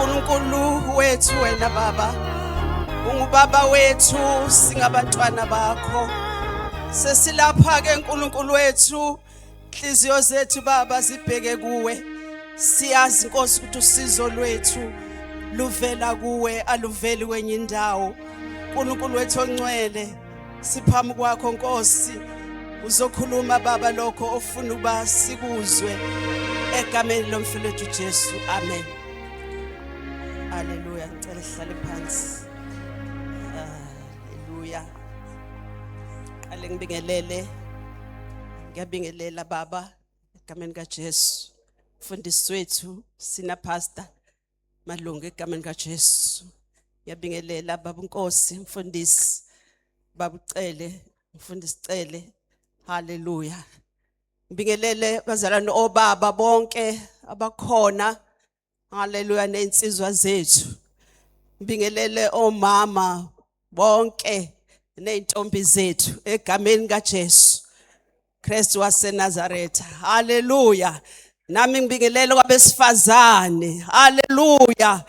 uNkulunkulu wethu wena Baba, ungubaba wethu singabantwana bakho. Sesilapha ke uNkulunkulu wethu, inhliziyo zethu Baba zibheke kuwe. Siyazi Nkosi ukuthi usizo lwethu luvela kuwe, aluveli kwenye indawo. uNkulunkulu wethu ongcwele, siphamu kwakho Nkosi, uzokhuluma Baba lokho ofuna uba sikuzwe egameni lomfowethu Jesu. Amen. Haleluya. Ngicela sihlale phansi. Haleluya. Qale ngibingelele. Ngiyabingelela Baba egameni kaJesu. Mfundisi wethu sina pastor malungu egameni kaJesu. Ngiyabingelela Baba Nkosi mfundisi. Baba ucele, mfundisi cele. Haleluya. Ngibingelele bazalwane obaba bonke abakhona. Haleluya neinsizwa zethu. Ngibingelele omama bonke neintombi zethu egameni kaJesu Kristu waseNazaretha. Haleluya. Nami ngibingelele kwabesifazane. Haleluya.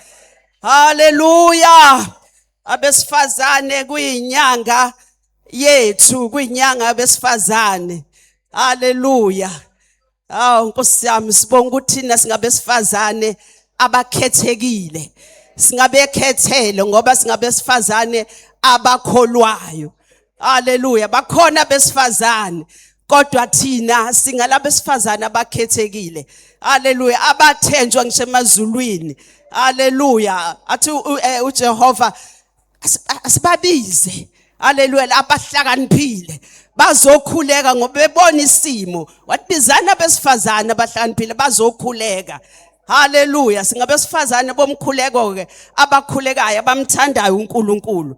Haleluya. Abesifazane kuyinyanga yethu, kuyinyanga abesifazane. Haleluya. Nkosi yami sibonga ukuthi thina singabesifazane abakhethekile. Singabekhethele ngoba singabesifazane abakholwayo. Haleluya. Bakhona besifazane kodwa thina singalabesifazane abakhethekile. Haleluya. Abathenjwa ngisho emazulwini. Haleluya. Athi uJehova asibabize. Haleluya. Abahlakaniphile bazokhuleka ngoba bebona isimo. Wathibizana besifazane abahlakaniphile bazokhuleka. Haleluya. Singabesifazane bomkhuleko ke abakhulekayo abamthandayo uNkulunkulu.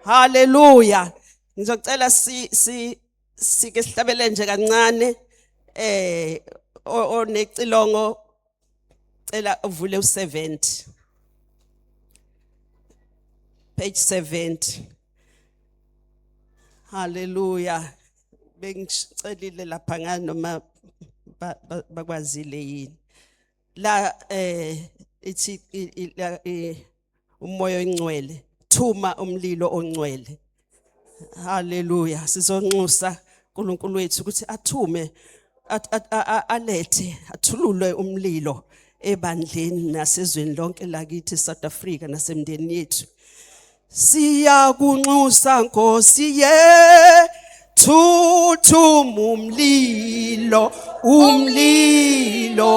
Haleluya. Ngizocela sike sihlabele nje kancane onecilongo cela uvule u70 page 70. Haleluya. Bengicelile lapha ngani noma bakwazile yini la ithi umoya ongcwele, thuma umlilo ongcwele. Haleluya. Sizonxusa uNkulunkulu wethu ukuthi athume alethe athulule umlilo ebandleni nasezweni lonke lakithi South Africa nasemndeni yethu. Siyakunxusa Nkosi yethu, thuma umlilo, umlilo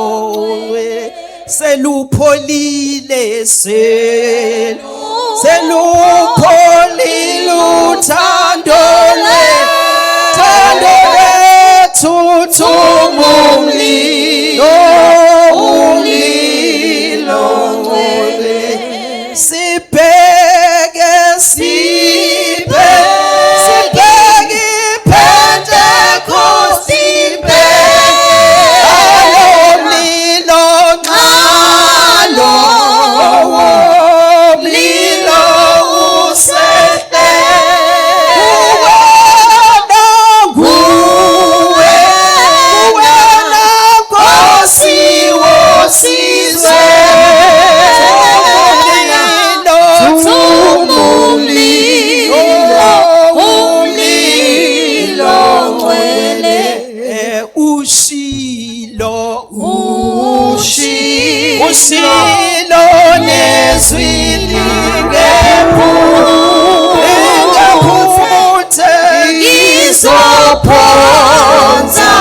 selupholile selupholile uthando lethu, thuma umlilo, umlilo sibheke iPentecost, umlilo nxalo, umlilo usehle wena Nkosi wosizwe. Ushilo nezwili ngephuthe izophonsa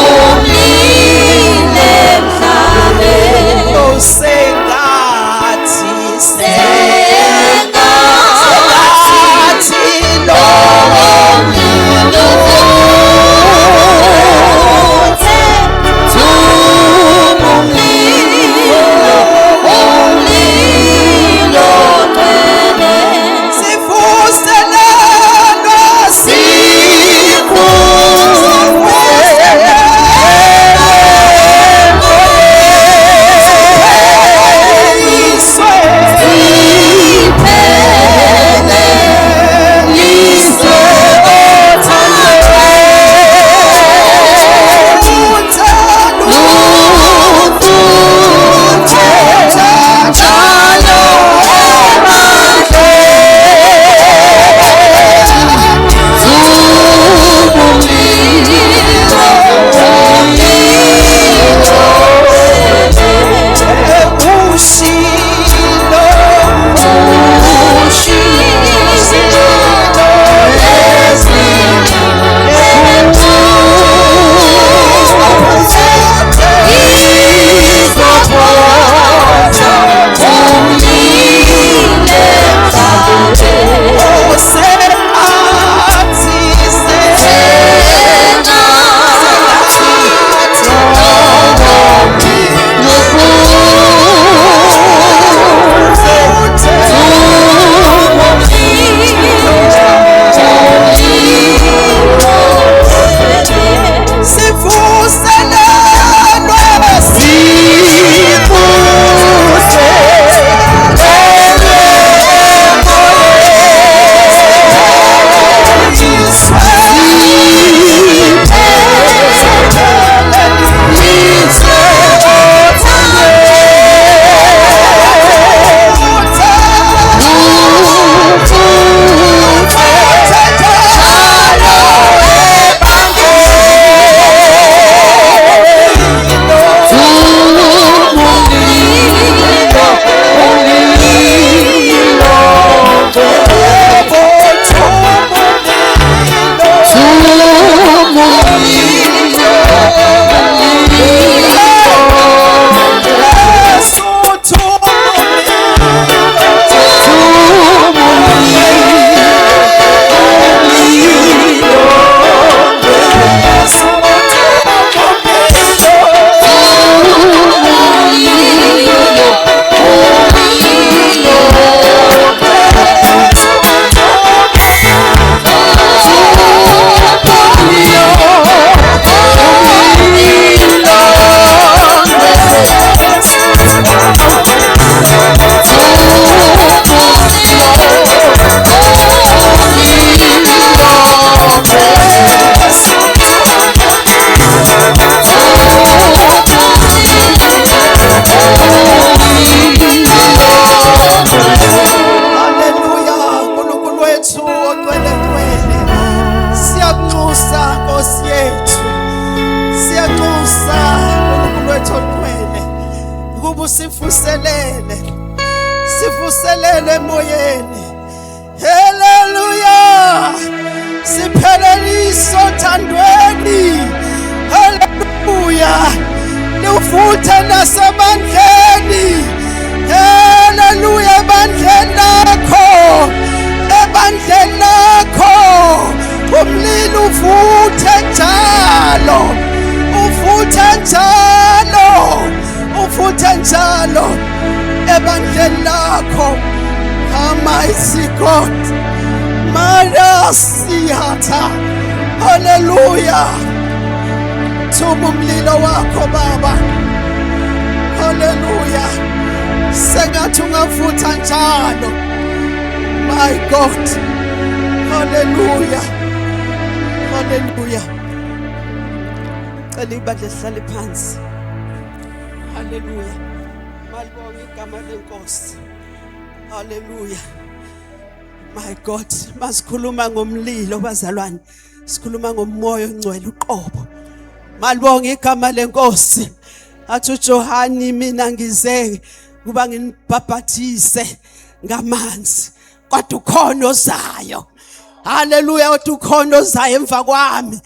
umlilo emhlabeni. Sengathi lo mlilo Sifuse siphelele emoyeni. Hallelujah. Sipheleliso thandweni. Hallelujah. Luvuthe nasemandleni. Hallelujah. Ebandleni lakho. Ebandleni lakho. Umlilo uvuthe njalo. Uvuthe njalo. Uvuthe njalo. Ebandleni lakho. Almighty God. Marasiyata. Hallelujah. Thuma umlilo wakho Baba. Hallelujah. Sengathi ungavutha njalo. My God. Hallelujah. Hallelujah. Cela ibandla lihlale phansi. Hallelujah. Malibonga igama lenkosi. Hallelujah. My God, masikhuluma ngomlilo bazalwane. Sikhuluma ngomoya ongcwele uqobo. Malibonga igama lenkosi. Athi uJohani mina ngize kuba nginibhabhathise ngamanzi. Kodwa ukhona ozayo. Hallelujah, uthi ukhona ozayo emva kwami.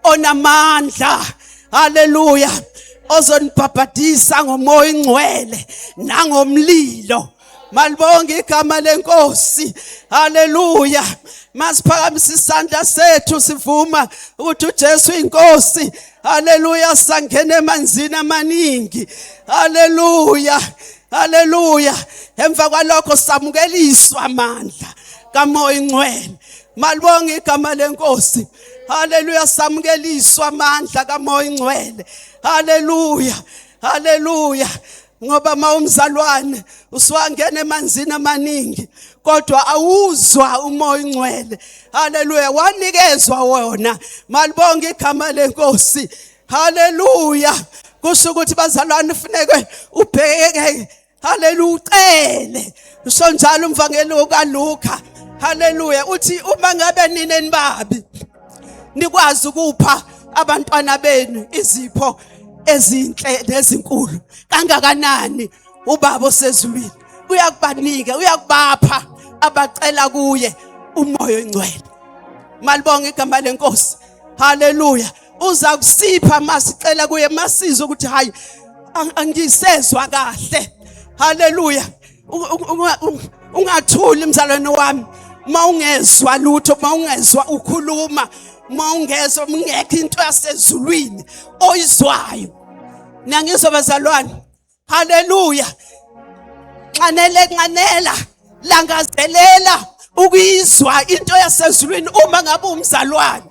Onamandla. Hallelujah. Ozonibhabhathisa ngomoya ongcwele nangomlilo. Malibonga igama lenkosi. Hallelujah. Masiphakamisa isandla sethu sivuma ukuthi uJesu inkosi. Hallelujah. Sangena emanzini amaningi. Hallelujah. Hallelujah. Emva kwalokho samukeliswa amandla kamoya ongcwele. Malibonga igama lenkosi. Hallelujah. Samukeliswa amandla kamoya ongcwele. Hallelujah. Hallelujah. Ngoba mawumzalwane uswangena emanzini amaningi kodwa awuzwa umoya ongcwele. Hallelujah. Wanikezwa wona. Malibonga igama lenkosi. Hallelujah. Kusho ukuthi bazalwane ufuneke ubheke. Hallelujah. Ucele. Usho njalo umvangeli kaLuka. Hallelujah. Uthi uma ngabe nini nibabi nikwazi ukupha abantwana benu izipho ezinhle nezinkulu kangakanani ubaba osezulwini uyakubanika uyakubapha abacela kuye umoya ongcwele. Malibonga igama lenkosi. Hallelujah. Uza kusipha masicela kuye masizwe ukuthi hayi angisezwa kahle. Hallelujah. Ungathuli mzalwane wami mawungezwa lutho mawungezwa ukhuluma mawungezwa mngekho into yasezulwini oyizwayo. Nangizwa bazalwane. Hallelujah. Nganela langazelela ukuyizwa into yasezulwini uma ngabe umzalwane.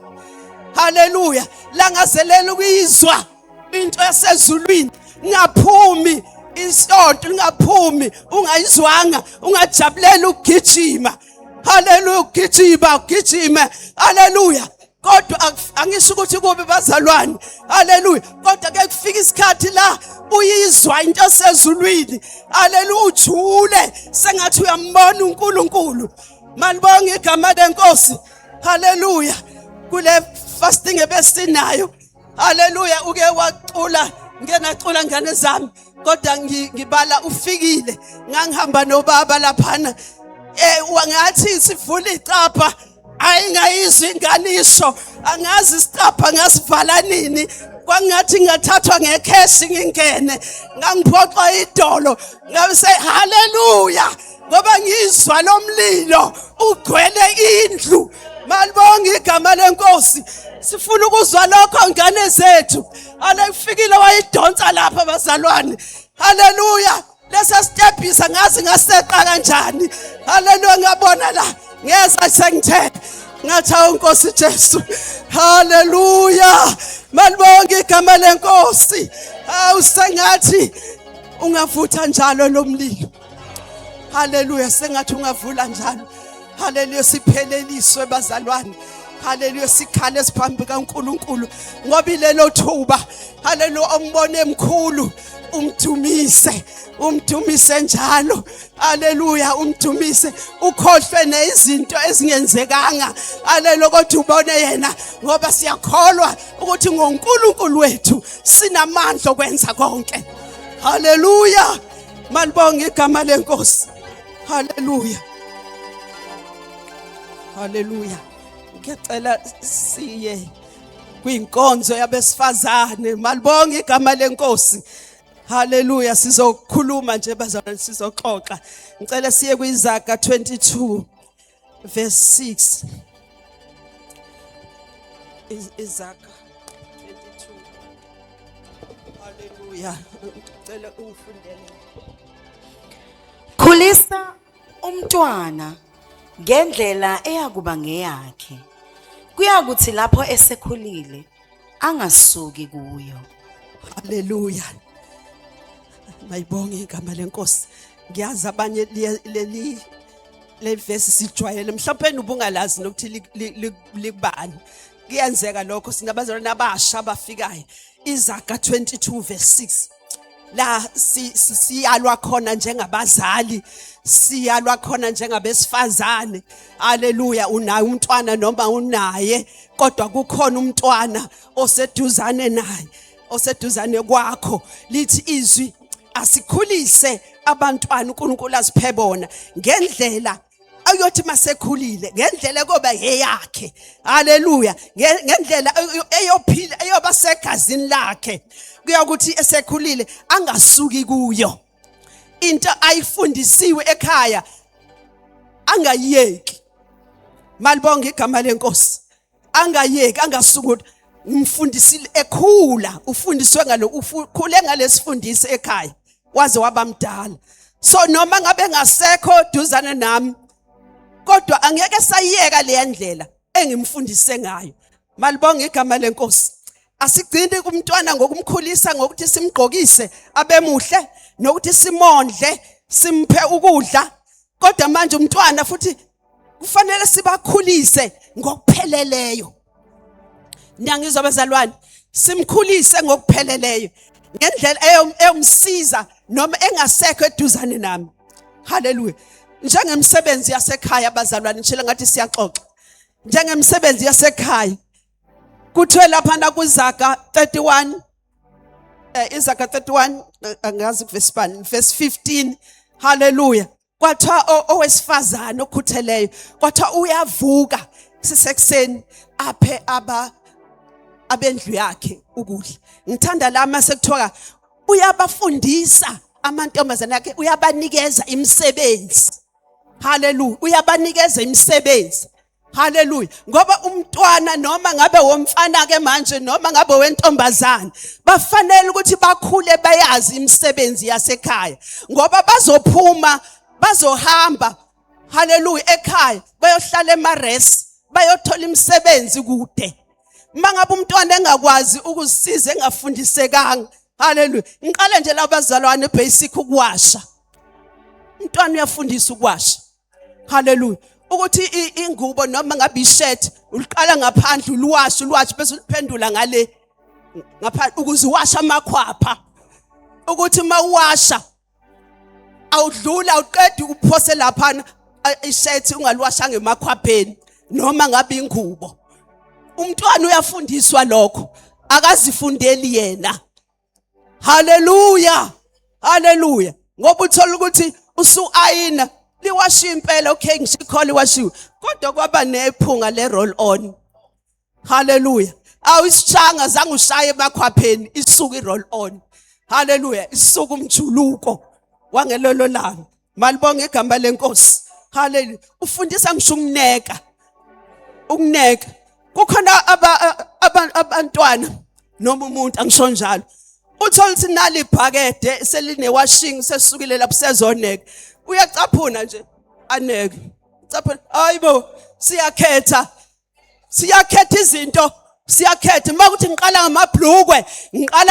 Hallelujah. Langazelela ukuyizwa into yasezulwini. Ngaphumi isonto ngaphumi ungayizwanga ungajabulela ukugijima. Hallelujah. Ugijima. Hallelujah. Kodwa angisho ukuthi kube bazalwane. Hallelujah. Kodwa ke kufika isikhathi la uyizwa into esezulwini. Hallelujah. Ujule sengathi uyambona uNkulunkulu. Malibonga igama lenkosi. Hallelujah. Kule fasting ebesinayo. Hallelujah. Uke wacula ngenacula ngane zami. Kodwa ngibala ufikile. Ngangihamba nobaba laphana. Wangathi sivula icapha ayingayizwi inganisho angazi isicapha ngasivala nini kwangathi ngathathwa ngekheshi ngingene ngangiphoqa idolo ngabe say hallelujah ngoba ngizwa lomlilo ugcwele indlu. Malibonga igama lenkosi. Sifuna ukuzwa lokho ngane zethu. Alefikile wayidonsa lapha bazalwane. Hallelujah. Lesa stepisa ngazi ngaseqa kanjani. Hallelujah. Ngabona la ngeza sengithe ngathi uNkosi Jesu. Hallelujah. Malibonga igama lenkosi. Awusengathi ungavutha njalo lomlilo. Hallelujah. Sengathi ungavula njalo. Hallelujah. Sipheleliswe bazalwane. Hallelujah. Sikhale siphambi kaNkulunkulu ngoba ilelo thuba. Hallelujah. Umbone emkhulu umdumise njalo. Hallelujah. Umdumise ukhohlwe nezinto ezingenzekanga. Hallelujah. Kodwa ubone yena ngoba siyakholwa ukuthi ngoNkulunkulu wethu sinamandla okwenza konke. Hallelujah. Malibonga igama lenkosi. Hallelujah. Hallelujah. Ngiyacela siye kwinkonzo yabesifazane. Malibonge igama lenkosi. Hallelujah. Sizokhuluma nje bazalwane, sizoxoxa. Ngicela siye kwiZaga 22 verse 6. Izaga 22. Hallelujah. Ngicela ungifundele. Khulisa umntwana ngendlela eyakuba ngeyakhe. Kuyakuthi lapho esekhulile angasuki kuyo. Hallelujah. Mayibonge igama lenkosi. Ngiyazi abanye le verse sijwayele, mhlawumbe ubungalazi nokuthi likubani. Kuyenzeka lokho, sinabazalwane abasha abafikayo. Izaga 22 verse 6. La siyalwa khona njengabazali, siyalwa khona njengabesifazane. Haleluya. Unayo umntwana noma unaye, kodwa kukhona umntwana oseduzane naye, oseduzane kwakho. Lithi izwi asikhulise abantwana uNkulunkulu asiphe bona ngendlela ayothi masekhulile, ngendlela koba yeyakhe. Haleluya. Ngendlela eyophila eyoba segazini lakhe, kuyakuthi esekhulile angasuki kuyo. Into ayifundisiwe ekhaya angayeki. Malibonge igama lenkosi. Angayeki, angasukuthi. Umfundisile ekhula, ufundiswe ngalo, ukhule ngalesifundisi ekhaya waze waba mdala. So noma ngabe ngasekho duzane nami, kodwa angeke sayiyeka le ndlela engimfundise ngayo. Malibonge igama lenkosi. Asigcini umntwana ngokumkhulisa ngokuthi simgqokise abe muhle, nokuthi simondle, simphe ukudla, kodwa manje umntwana futhi kufanele sibakhulise ngokupheleleyo. Ngiyangizwa bazalwane, simkhulise ngokupheleleyo ngendlela eyomsiza noma engasekho eduzane nami. Haleluya. Njengemsebenzi yasekhaya bazalwane, ngishela ngathi siyaxoxa. Njengemsebenzi yasekhaya kuthiwe lapha na kuZaga 31, iZaga 31 angazi verse 1 verse 15. Haleluya. Kwathiwa owesifazane okhutheleyo, kwathiwa uyavuka sisekuseni aphe abendlu yakhe ukudla. Ngithanda la mase kuthiwa uyabafundisa amantombazane akhe, uyabanikeza imisebenzi. Haleluya. Uyabanikeza imisebenzi. Haleluya. Ngoba umntwana noma ngabe womfana ke manje noma ngabe wentombazane, bafanele ukuthi bakhule bayazi imisebenzi yasekhaya, ngoba bazophuma bazohamba. Haleluya. Ekhaya bayohlala emaresi, bayothola imisebenzi kude. Mangabe umntwana engakwazi ukuzisiza, engafundisekanga, haleluya, ngiqale nje labazalwane basic ukuwasha. Umntwana uyafundisa ukuwasha. Haleluya. Ukuthi ingubo noma ngabe ishirt uliqala ngaphandle uliwashe bese uliphendula ngale ngaphandle ukuze uwasha amakhwapha, ukuthi mawuwasha awudlula uqede uphose lapha ishirt ungaliwasha ngemakhwapheni noma ngabe ingubo. Umntwana uyafundiswa lokho, akazifundeli yena. Haleluya. Haleluya. Ngoba uthola ukuthi usu-ayina liwasha impela, okay ngishikhola iwashiwe, kodwa kwaba nephunga le roll on. Haleluya. Awusishanga zange ushaye emakhwapheni, isuka i-roll on. Haleluya. Isuka umjuluko wangelolo langa. Malibonge igama lenkosi. Haleluya. Ufundisa ngisho ukuneka. Kukhona abantwana noma umuntu angisho njalo, uthola ukuthi nali ibhakede seline washing sesukile lapho sezoneka, uyacaphuna nje aneke. Caphuna, hayibo, siyakhetha izinto, siyakhetha. Makuthi ngiqala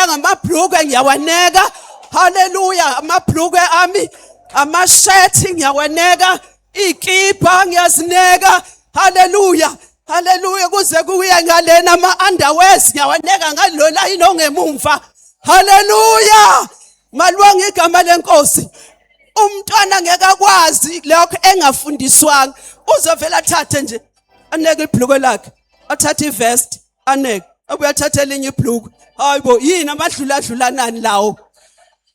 ngamabhlukwe ngiyawaneka. Haleluya. Amabhlukwe ami, amashirt ngiyawaneka, ikipa ngiyazineka. Haleluya. Haleluya. Kuze kuye ngalena ama-underwears ngiyawaneka ngalola yini ongemumva. Haleluya. Malibonge igama lenkosi. Umntwana ngeke akwazi lokho engafundiswanga. Uzovela athathe nje aneke ibhlukwe lakhe, athathe ivest aneke, ubuyathatha elinye ibhlukwe. Hayibo, yini amadlulanani lawo?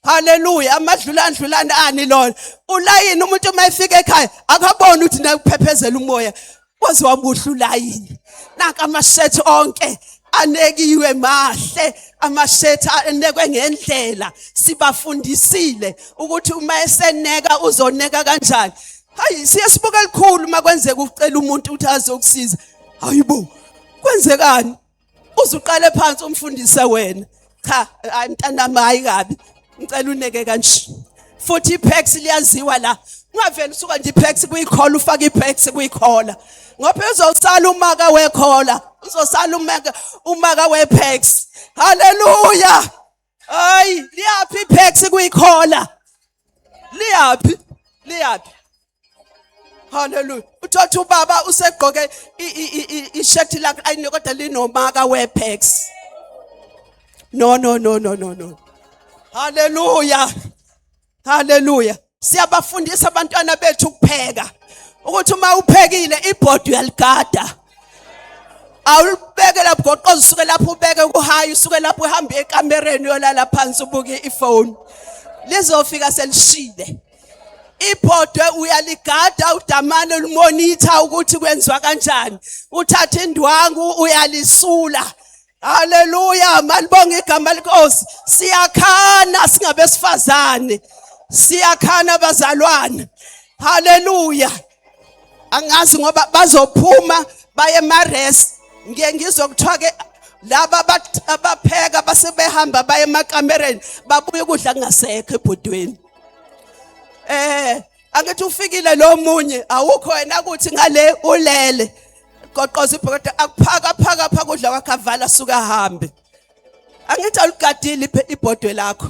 Hallelujah. Amadlulandlulane ani lona. Ulayini umuntu mayefika ekhaya akaboni ukuthi nakuphephezela umoya. Wazi wamuhla ulayini. Nanka amashethi onke anekiwe mahle, amashethi anekwe ngendlela. Sibafundisile ukuthi uma eseneka uzoneka kanjani. Hayi siyasibuka elikhulu makwenzeka ucela umuntu ukuthi azokusiza. Hayibo. Kwenzekani? Uzuqale phansi umfundise wena. Cha, mntanami hayi kabi. Ngicela uneke kanje. Futhi ipex liyaziwa la. Ungaveli usuka nje ipex kuyikhola ufaka ipex kuyikhola. Ngoba uzosala umaka wekhola, uzosala umaka wepex. Hallelujah. Hayi, liyapi ipex kuyikhola. Liyapi. Hallelujah. Uthatha ubaba usegqoke ishirt lakhe ayinokodwa linomaka wepex. No. Hallelujah. Siyabafundisa abantwana bethu ukupheka. Ukuthi uma uphekile ibhodi uyaligada. Awulibeke lapho goqoza usuke lapho ubeke kuhayi usuke lapho uhamba ekamereni yolala phansi ubuke ifone. Lizofika selishile. Ibhodi uyaligada udamane ulimonitha ukuthi kwenziwa kanjani. Uthatha indwangu uyalisula. Hallelujah. Malibonga igama lenkosi. Siyakhana singabesifazane. Siyakhana bazalwane. Hallelujah. Angazi ngoba bazophuma baye emarest. Ngizwe kuthiwa ke laba abapheka basebehamba baye emakamereni babuye ukudla kungasekho ebhodweni. Angithi ufikile lo munye awukho wena ukuthi ngale ulele. Goqoza ibhokede akuphaka kudla kwakhe avala suka ahambe. Angithi alugadile ibhodwe lakho.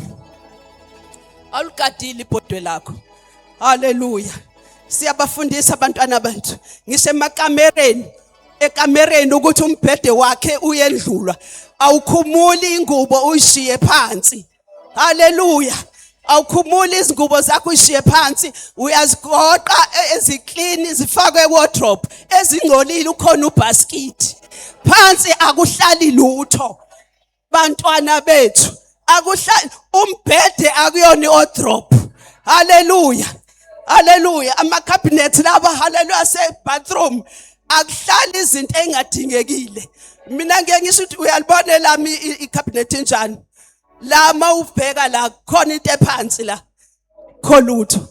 Alugadile ibhodwe lakho. Hallelujah. Siyabafundisa abantwana bethu. Ngisho ekamereni ukuthi umbhede wakhe uyendlulwa. Awukhumuli ingubo uyishiye phansi. Hallelujah. Awukhumuli izingubo zakho uyishiye phansi. Uyazigoqa eziklini zifakwe ewardrobe. Ezingcolile ukhona ubasket. Phansi akuhlali lutho. Bantwana bethu. Akuhlali umbhede akuyona iwardrobe. Hallelujah. Ama cabinet laba hallelujah se bathroom akuhlali izinto engadingekile. Mina ngeke ngisho ukuthi uyalibona lami icabinet enjani. Lama ubheka la khona into ephansi la. Kholutho.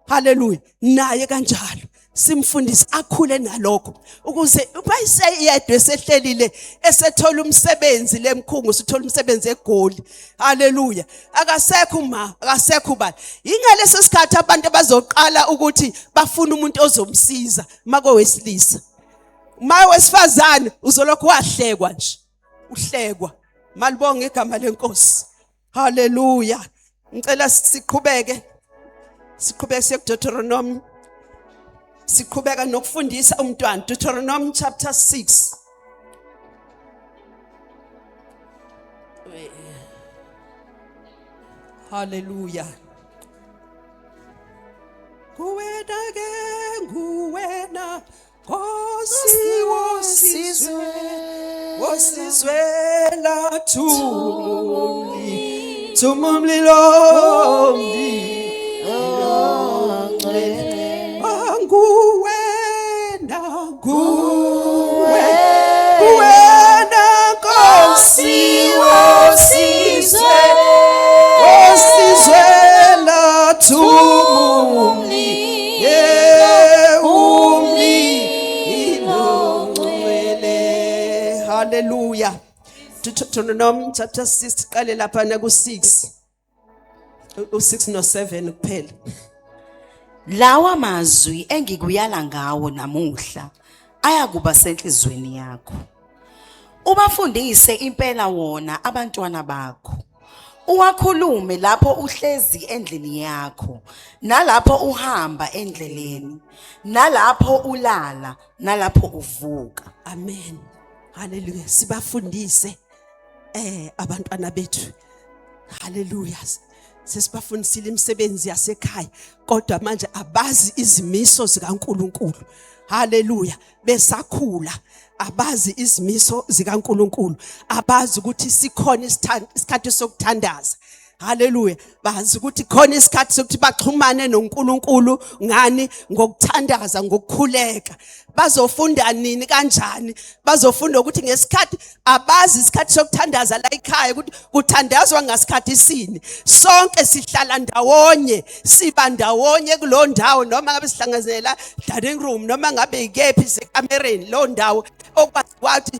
Hallelujah. Naye kanjalo. Simfundise akhule nalokho ukuze bayiseyedwe sehlelile esethola umsebenzi lemkhungu sithola umsebenzi eGoli. Hallelujah. Akasekho bani. Ingaleso sikhathi abantu bazoqala ukuthi bafuna umuntu ozomsiza makowesilisa. Mawesifazane uzolokhu wahlekwa nje. Uhlekwa. Malibonga igama lenkosi. Hallelujah. Ngicela siqhubeke siye Deuteronomy. Siqhubeka nokufundisa umntwana. Deuteronomy chapter 6. Hallelujah. Nguwena Nkosi wosizwe tumumlilo nguwena Nkosi wosizwela Hallelujah. Deuteronomy chapter 6 qale lapha na ku6. U6 no7 kuphela. Lawa mazwi engikuyala ngawo namuhla ayakuba senhlizweni yakho. Ubafundise impela wona abantwana bakho. Uwakhulume lapho uhlezi endlini yakho, nalapho uhamba endleleni, nalapho ulala, nalapho uvuka. Amen. Hallelujah. Sibafundise abantwana bethu. Hallelujah. Sesibafundisile imisebenzi yasekhaya kodwa manje abazi izimiso zikaNkuluNkulu. Hallelujah. Besakhula abazi izimiso zikaNkuluNkulu. Abazi ukuthi sikhona isikhathi sokuthandaza. Hallelujah. Bazi ukuthi khona isikhathi sokuthi baxhumane noNkulunkulu ngani ngokuthandaza ngokukhuleka. Bazofunda nini kanjani? Bazofunda ukuthi ngesikhathi abazi isikhathi sokuthandaza la ekhaya ukuthi kuthandazwa ngasikhathi sini. Sonke sihlala ndawonye, siba ndawonye kulo ndawo noma ngabe sihlangazela dining room noma ngabe ikephi sekamereni lo ndawo okwathi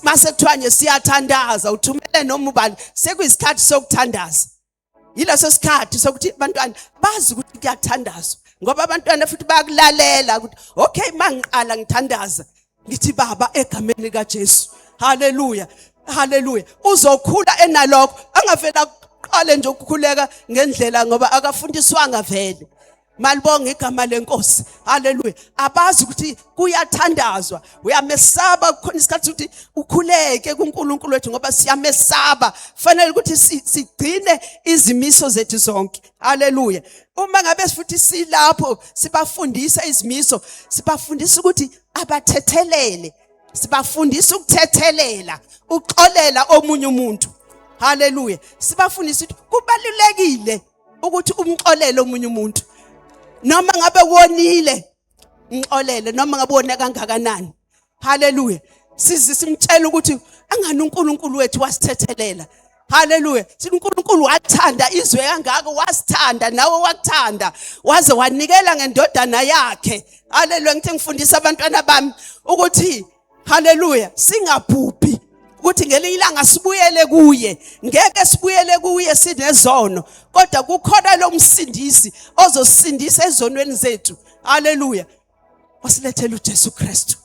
mase kuthiwa siyathandaza uthumele noma ubani sekuyisikhathi sokuthandaza. Yileso sikhathi sokuthi abantwana bazi ukuthi kuyathandazwa ngoba abantwana futhi bayakulalela ukuthi okay mangiqala ngithandaza ngithi baba egameni lika Jesu. Hallelujah. Hallelujah. Uzokhula enalokho angavela aqale nje ukukhuleka ngendlela ngoba akafundiswanga vele. Malibonga igama lenkosi. Hallelujah. Abazi ukuthi kuyathandazwa. Uyamesaba khona isikhathi ukuthi ukhuleke kuNkulunkulu wethu ngoba siyamesaba. Fanele ukuthi sigcine izimiso zethu zonke. Hallelujah. Uma ngabe futhi silapho sibafundisa izimiso, sibafundisa ukuthi abathethelele. Sibafundisa ukuthethelela, uxolela omunye umuntu. Hallelujah. Sibafundisa ukuthi kubalulekile ukuthi umxolele omunye umuntu. Noma ngabe wonile ngixolele noma ngabe wona kangakanani. Hallelujah. Simtshela ukuthi angani uNkulunkulu wethu wasithethelela. Hallelujah. Sithi uNkulunkulu wathanda izwe kangaka wasithanda nawe wakuthanda waze wanikela ngendodana yakhe. Hallelujah. Ngithi ngifundisa abantwana bami ukuthi hallelujah singabhubhi ukuthi ngelinye ilanga sibuyele kuye. Ngeke sibuyele kuye sinezono kodwa kukhona lo msindisi ozosindisa ezonweni zethu. Hallelujah. Wasilethela uJesu Kristu.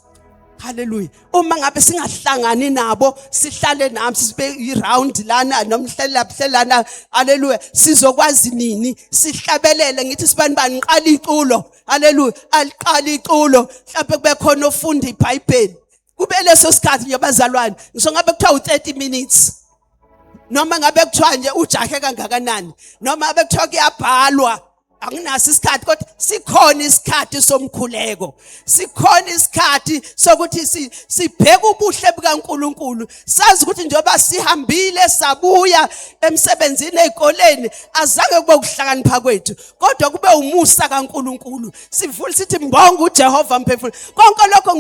Hallelujah. Uma ngabe singahlangani nabo sihlale nabo sibe around lana nomhlelana hallelujah sizokwazi nini sihlabelele ngithi sibani baniqala iculo. Hallelujah. Aliqala iculo mhlawumbe kube khona ofunda iBhayibheli. Kube leso sikhathi nje bazalwane ngisho ngabe kuthiwa u30 minutes noma ngabe kuthiwa nje ujahe kangakanani noma ngabe kuthiwa kuyabhalwa anginaso isikhathi kodwa sikhona isikhathi somkhuleko. Sikhona isikhathi sokuthi sibheke ubuhle bukaNkulunkulu. Sazi ukuthi njengoba sihambile sabuya emsebenzini ezikoleni azange kube ukuhlakanipha kwethu kodwa kube umusa kaNkulunkulu. Sivule sithi mbonga uJehova mphefumulo. Konke lokho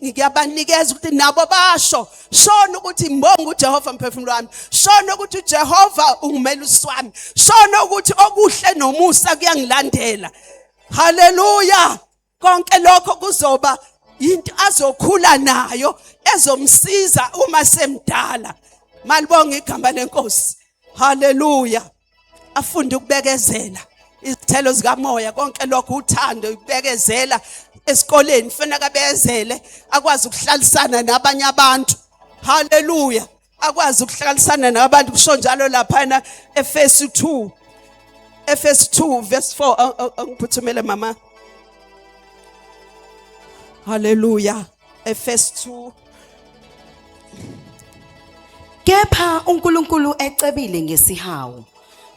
ngiyabanikeza ukuthi nabo basho shona ukuthi mbonga uJehova mphefumulo wami. Shona ukuthi uJehova ungumelusi wami. Shona ukuthi okuhle nomusa kuyangilandela. Hallelujah. Konke lokho kuzoba into azokhula nayo ezomsiza uma semdala. Malibonga igama lenkosi. Hallelujah. Afunde ukubekezela izithelo zikamoya konke lokho uthando ukubekezela esikoleni kufanele kabezele akwazi ukuhlalisana nabanye abantu. Hallelujah. Akwazi ukuhlalisana nabantu kusho njalo lapha Efesu 2 verse 4 angiphuthumele mama. Hallelujah. Efesu 2. Kepha uNkulunkulu ecebile ngesihawu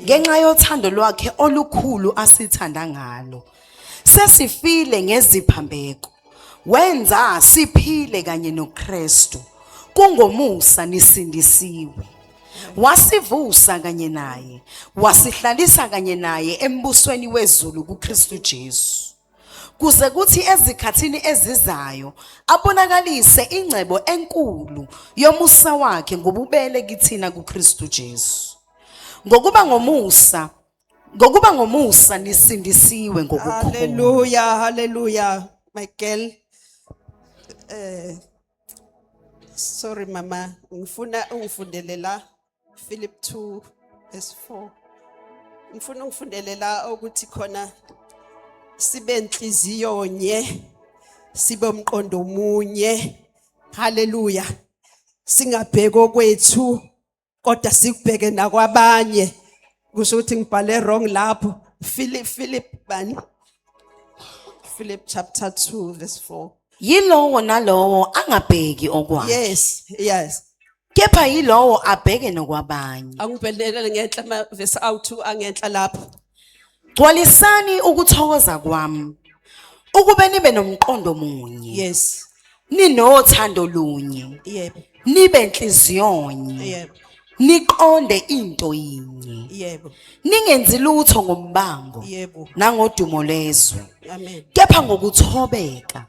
ngenxa yothando lwakhe olukhulu asithanda ngalo. Sesifile ngeziphambeko. Wenza siphile kanye noKristu. Kungomusa nisindisiwe. Wasivusa kanye naye. Wasihlalisa kanye naye embusweni wezulu kuKristu Jesu. Kuze kuthi ezikhathini ezizayo abonakalise ingcebo enkulu yomusa wakhe ngobubele kithina kuKristu Jesu. Ngokuba ngomusa nisindisiwe ngokukhulu. Hallelujah. Hallelujah. My girl. Sorry mama. Ngifuna ungifundelela Philip 2 verse 4. Ngifuna ungifundelela ukuthi khona sibe inhliziyo nye, sibe umqondo munye. Hallelujah. Singabheki okwethu kodwa sikubheke nakwabanye. Kusho ukuthi ngibhale wrong lapho. Philip chapter 2 verse 4. Yilowo nalowo angabheki okwakhe. Yes. Kepha yilowo abheke nokwabanye. Angibhelele ngenhla verse 2 angenhla lapho. Gcwalisani ukuthokoza kwami. Ukube nibe nomqondo munye. Yes. Ninothando lunye. Yebo. Nibe inhliziyonye. Yebo. niqonde into yinye Yebo. ningenzi lutho ngombango Yebo. nangodumo lezwe Amen. kepha ngokuthobeka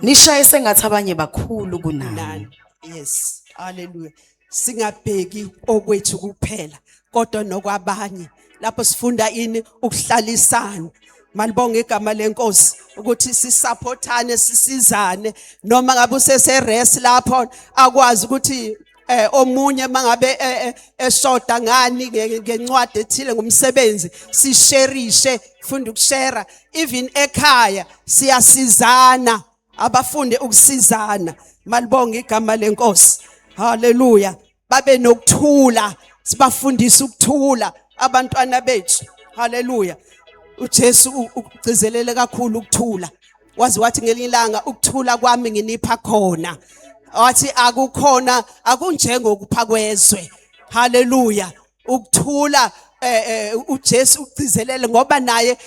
nishaye sengathi abanye bakhulu kunani Nani. Yes. Hallelujah. Singabheki okwethu kuphela kodwa nokwabanye. Lapho sifunda ini ukuhlalisana. Malibonga igama lenkosi ukuthi sisupportane sisizane noma ngabe usese-rest lapho akwazi ukuthi omunye mangabe eshoda ngani ngencwadi ethile ngomsebenzi sisherishe funda ukushare even ekhaya siyasizana abafunde ukusizana malibonga igama lenkosi haleluya babe nokuthula sibafundisa ukuthula abantwana bethu haleluya uJesu ugcizelele kakhulu ukuthula wazi wathi ngelinye ilanga ukuthula kwami nginipha khona wathi akukhona akunjengokupha kwezwe haleluya ukuthula uJesu ugcizelele ngoba naye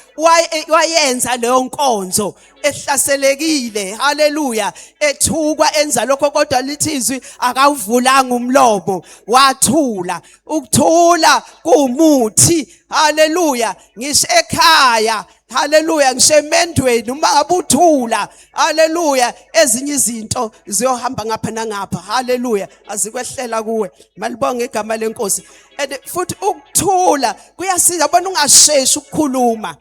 wayenza leyo nkonzo ehlaselekile haleluya ethukwa enza lokho kodwa lithi izwi akawuvulanga umlomo wathula ukuthula kuumuthi haleluya ngisho ekhaya haleluya ngisho emendweni uma ngabe uthula haleluya ezinye izinto ziyohamba ngapha nangapha haleluya azikwehlela kuwe malibonga igama lenkosi and futhi ukuthula kuyasiza bona ungasheshi ukukhuluma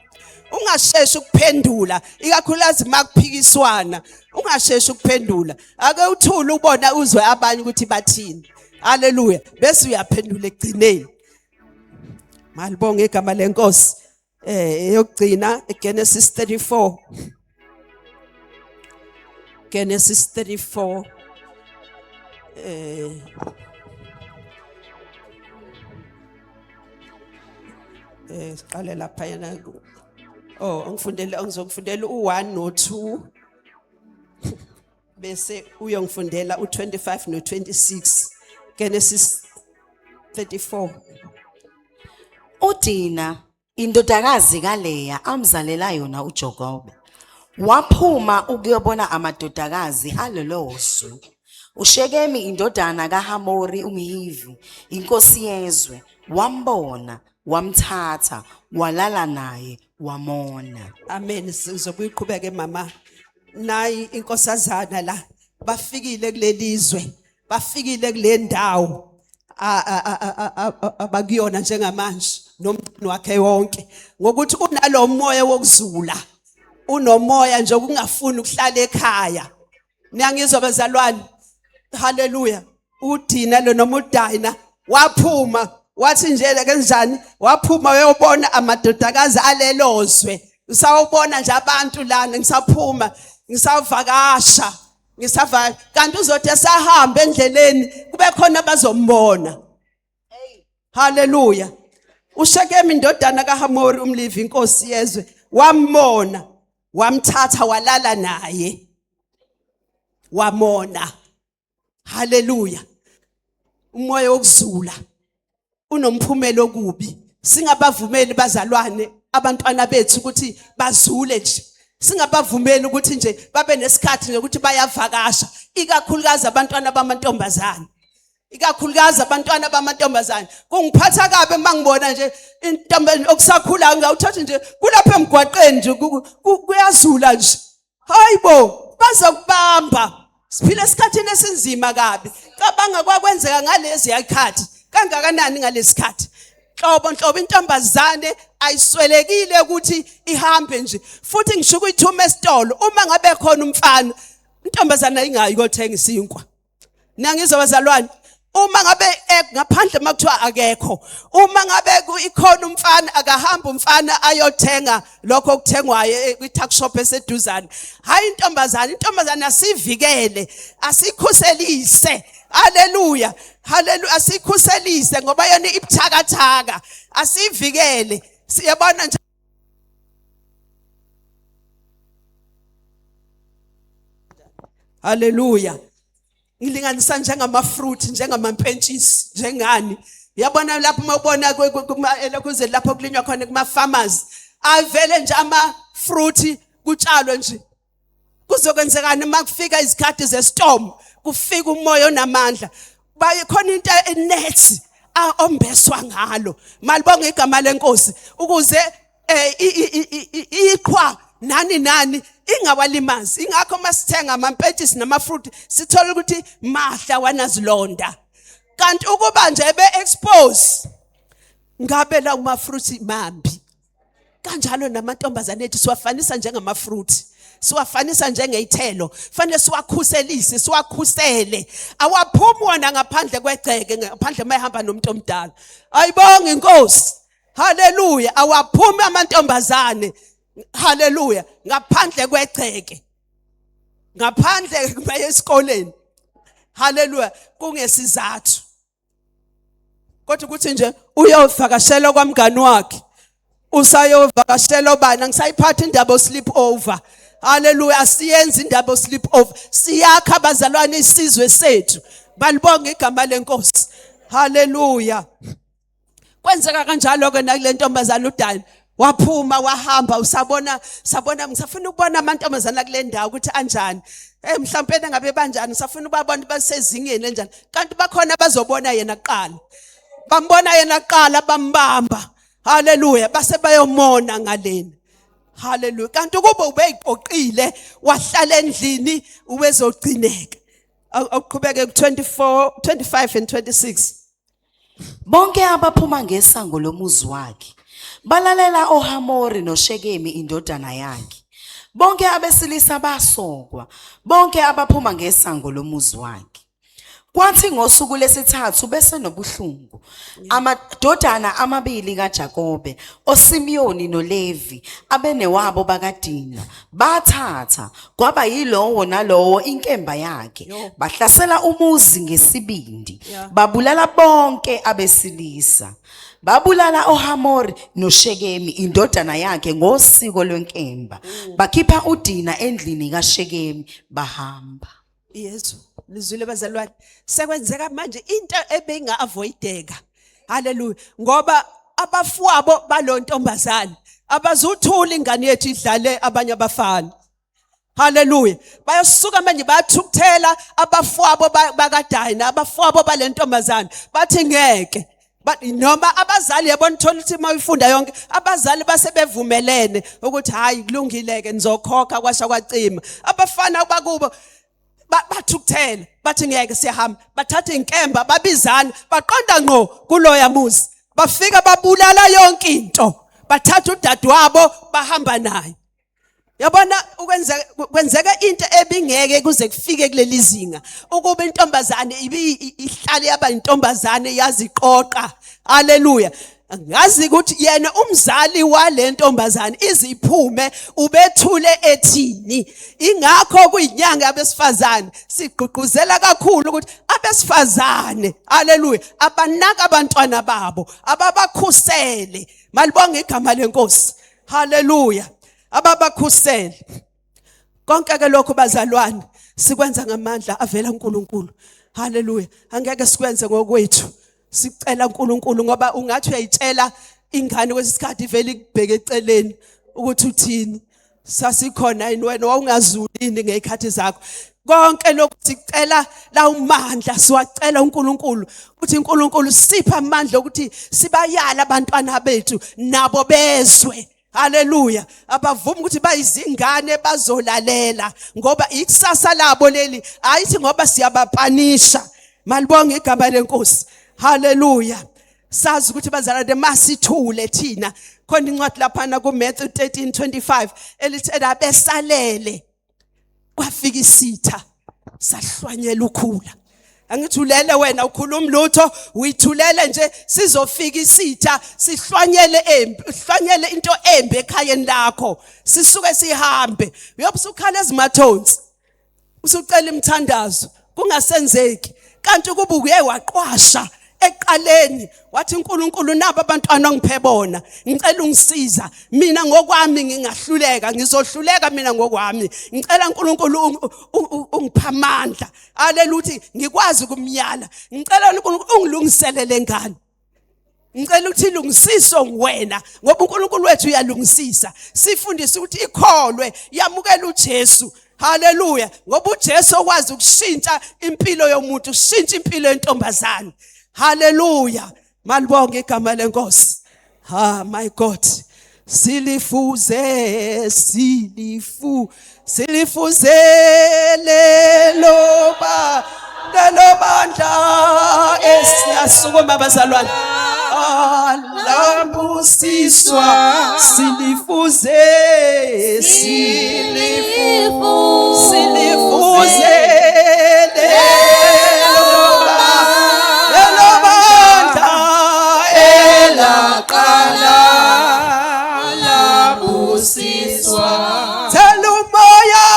ungasheshi ukuphendula ikakhulukazi makuphikiswana ungasheshi ukuphendula ake uthule ubona uzwe abanye ukuthi bathini haleluya bese uyaphendula egcineni malibonga igama lenkosi eyokugcina Genesis 34 Genesis 34 siqale lapha yana ngizokufundela u1 no2 bese uyongifundela u25 no26 Genesis 34 uDina indodakazi kaLeya amzalela yona uJakobe waphuma ukuyobona amadodakazi alolozwe uShekemi indodana kaHamori umHivi inkosi yezwe wambona wamthatha walala naye wamona amen sizokuyiqhubeka mama nayi inkosazana la bafikile kulelizwe bafikile kule ndawo abakuyona njengamanje nomntwana wakhe wonke ngokuthi unalomoya wokuzula unomoya nje ukungafuni ukuhlala ekhaya niyangizwa bazalwane haleluya uDina lo noma uDina waphuma wathi nje kanjani waphuma uyobona amadodakazi alelozwe usawubona nje abantu lana ngisaphuma ngisavakasha kanti uzothi esahamba endleleni kube khona bazombona haleluya uShekemi indodana kaHamori umLevi inkosi yezwe wambona wamthatha walala naye wamona haleluya umoya wokuzula unomphumela okubi singabavumeli bazalwane abantwana bethu ukuthi bazule nje singabavumeli ukuthi nje babe nesikhathi nje ukuthi bayavakasha ikakhulukazi abantwana bamantombazane ikakhulukazi abantwana bamantombazane kungiphatha kabe mangibona nje intombazane okusakhula ngawuthatha nje kulapha emgwaqeni nje kuyazula nje hayibo bazokubamba siphila esikhathini esinzima kabi cabanga kwakwenzeka ngalezi yakhathi kangakanani ngalesikhathi nhlobo intombazane ayiswelekile ukuthi ihambe nje futhi ngisho ukuyithuma esitolo uma ngabe khona umfana intombazane ayingayi ukuthenga isinkwa nangizwa bazalwane uma ngabe ngaphandle makuthiwa akekho uma ngabe ikhona umfana akahamba umfana ayothenga lokho okuthengwayo kwi-tuck shop eseduzane hayi intombazane asivikele asikhuselise haleluya haleluya asikhuselise ngoba yona ibuthakathaka asivikele siyabona nje haleluya ngilinganisa njengama-fruit njengamampentshisi njengani yabona lapho mawubona kuze lapho kulinywa khona kuma-farmers avele nje ama-fruit kutshalwe nje kuzokwenzekani uma kufika izikhathi zestorm kufika umoya onamandla bayikhona into enethi ombeswa ngalo. Malibonga igama lenkosi ukuze iqhwa nani ingawalimazi. Ingakho masithenga amampetshisi namafruit sithola ukuthi mahla wanazilonda. Kanti ukuba nje be-expose ngabe la umafruit mambi. Kanjalo namantombazane ethu siwafanisa njengamafruit. Siwafanisa njengeyithelo. Fanele siwakhuselise, siwakhusele. Awaphumi wona ngaphandle kwegceke, ngaphandle mayihamba nomuntu omdala. Ayibonga inkosi. Hallelujah. Awaphumi amantombazane. Hallelujah. Ngaphandle kwegceke. Ngaphandle maye esikoleni. Hallelujah. Kungesizathu. Kodwa ukuthi nje uyovakashela kwamngani wakhe. Usayovakashela obani ngisayiphatha indaba sleep over. Hallelujah. Asiyenzi indaba sleep over. Siyakha abazalwane isizwe sethu. Balibonga igama lenkosi. Hallelujah. Kwenzeka kanjalo ke nakule ntombazana uDani waphuma wahamba sabona ngisafuna ukubona amantombazana kule ndawo ukuthi anjani. Mhlawumbe ngabe banjani ngisafuna ukubabona basezingeni enjani. Kanti bakhona bazobona yena kuqala. Bambona yena kuqala bambamba. Hallelujah. Base bayomona ngalena. Hallelujah. Kanti kuba ubeyiqoqile wahlala endlini ubezogcineka. Awuqhubeke ku-24, 25 and 26. Bonke abaphuma ngesango lomuzi wakhe balalela oHamori noShekemi indodana yakhe. Bonke abesilisa basokwa, bonke abaphuma ngesango lomuzi wakhe. Kwathi ngosuku lesithathu bese nobuhlungu amadodana amabili kaJakobe, oSimiyoni noLevi, abenewabo bakaDina, bathatha kwaba yilowo nalowo inkemba yakhe, bahlasela umuzi ngesibindi, babulala bonke abesilisa. Babulala oHamori noShekemi indodana yakhe ngosiko lwenkemba. Bakhipha uDina endlini kaShekemi bahamba. Yesu, lizwile bazalwane. Sekwenzeka manje into ebinga avoideka. Hallelujah. Ngoba abafowabo balontombazana abazuthula ingane yethu idlale abanye abafana. Hallelujah. Bayosuka manje bathukuthela abafowabo bakaDina, abafowabo balentombazana. Bathi ngeke. But noma abazali yabona thola ukuthi mawifunda yonke abazali basebevumelene ukuthi hayi kulungileke nizokhokha kwasha kwacima. Abafana bakubo bathukuthela bathi ngeke siyahamba, bathatha inkemba babizana baqonda ngqo kuloya muzi, bafika babulala yonke into, bathatha udadewabo bahamba naye. Yabona kwenzeka into ebingeke kuze kufike kuleli zinga ukuba intombazane ihlale yaba intombazane yaziqoqa. Hallelujah. Ngazi ukuthi yena umzali wale ntombazane iziphume ubethule ethini. Ingakho kuyinyanga yabesifazane sigqugquzela kakhulu ukuthi abesifazane, hallelujah, abanaka abantwana babo, ababakhusele. Malibonga igama lenkosi. Hallelujah. Ababakhusele. Konke ke lokho bazalwane sikwenza ngamandla avela uNkulunkulu. Hallelujah. Angeke sikwenze ngokwethu. Sicela uNkulunkulu ngoba ungathi uyayitshela ingane kwesikhathi vele ikubheke eceleni ukuthi uthini. Sasikhona yini wena wawungazulini ngezikhathi zakho. Konke lokhu sicela la umandla siwacela uNkulunkulu ukuthi uNkulunkulu sipha amandla ukuthi sibayala abantwana bethu nabo bezwe. Hallelujah. Abavuma ukuthi bayizingane bazolalela ngoba ikusasa labo leli ayithi ngoba siyabapanisha. Malibonga igama lenkosi. Hallelujah. Sazi ukuthi bazalwane masithule thina. Khona incwadi lapha ku Matthew 13:25 elithi abesalele kwafika isitha sahlwanyela ukhula. Angithulele wena ukhuluma lutho uyithulele nje sizofika isitha sihlwanyele into embi ekhayeni lakho sisuke sihambe uyobusukhala ezimathonsi usucela imthandazo kungasenzeki kanti kuba uye waqwasha eqaleni wathi uNkulunkulu nabo abantwana ngiphe bona ngicela ungisiza mina ngokwami ngingahluleka ngizohluleka mina ngokwami ngicela uNkulunkulu ungipha amandla haleluya ngikwazi ukumyala ngicela uNkulunkulu ungilungiselele ngane ngicela ukuthi ilungisiso ngwena ngoba uNkulunkulu wethu uyalungisisa sifundise ukuthi ikholwe yamukela uJesu. Hallelujah. Ngoba uJesu okwazi ukushintsha impilo yomuntu, ushintsha impilo yentombazane. Hallelujah. Malibonge igama lenkosi. Ah my God. Silifuze leloba bandla esiyasukuma bazalwane. Lambusiswa silifuze leloba bandla elaqala labusiswa. Tell umoya,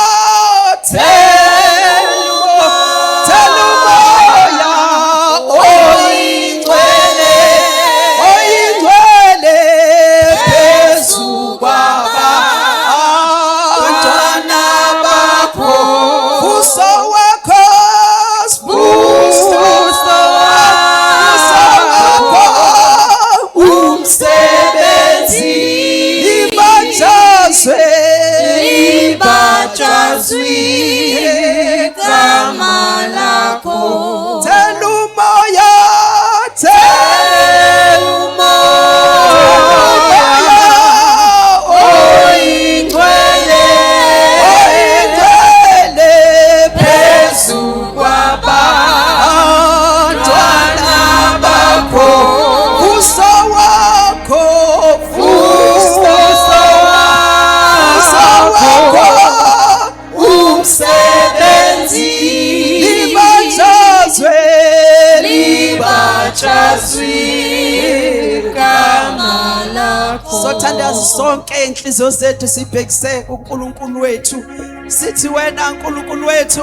tell umoya, oyingcwele phezu kwabantwana bakho. Buso wakho, umsebenzi libatshazwe igama lakho. Tell umoya, oyingcwele phezu kwabantwana bakho. Buso wakho, umsebenzi libatshazwe igama lakho. Sothandaza sonke inhliziyo zethu sibhekise kuNkulunkulu wethu. Sithi wena uNkulunkulu wethu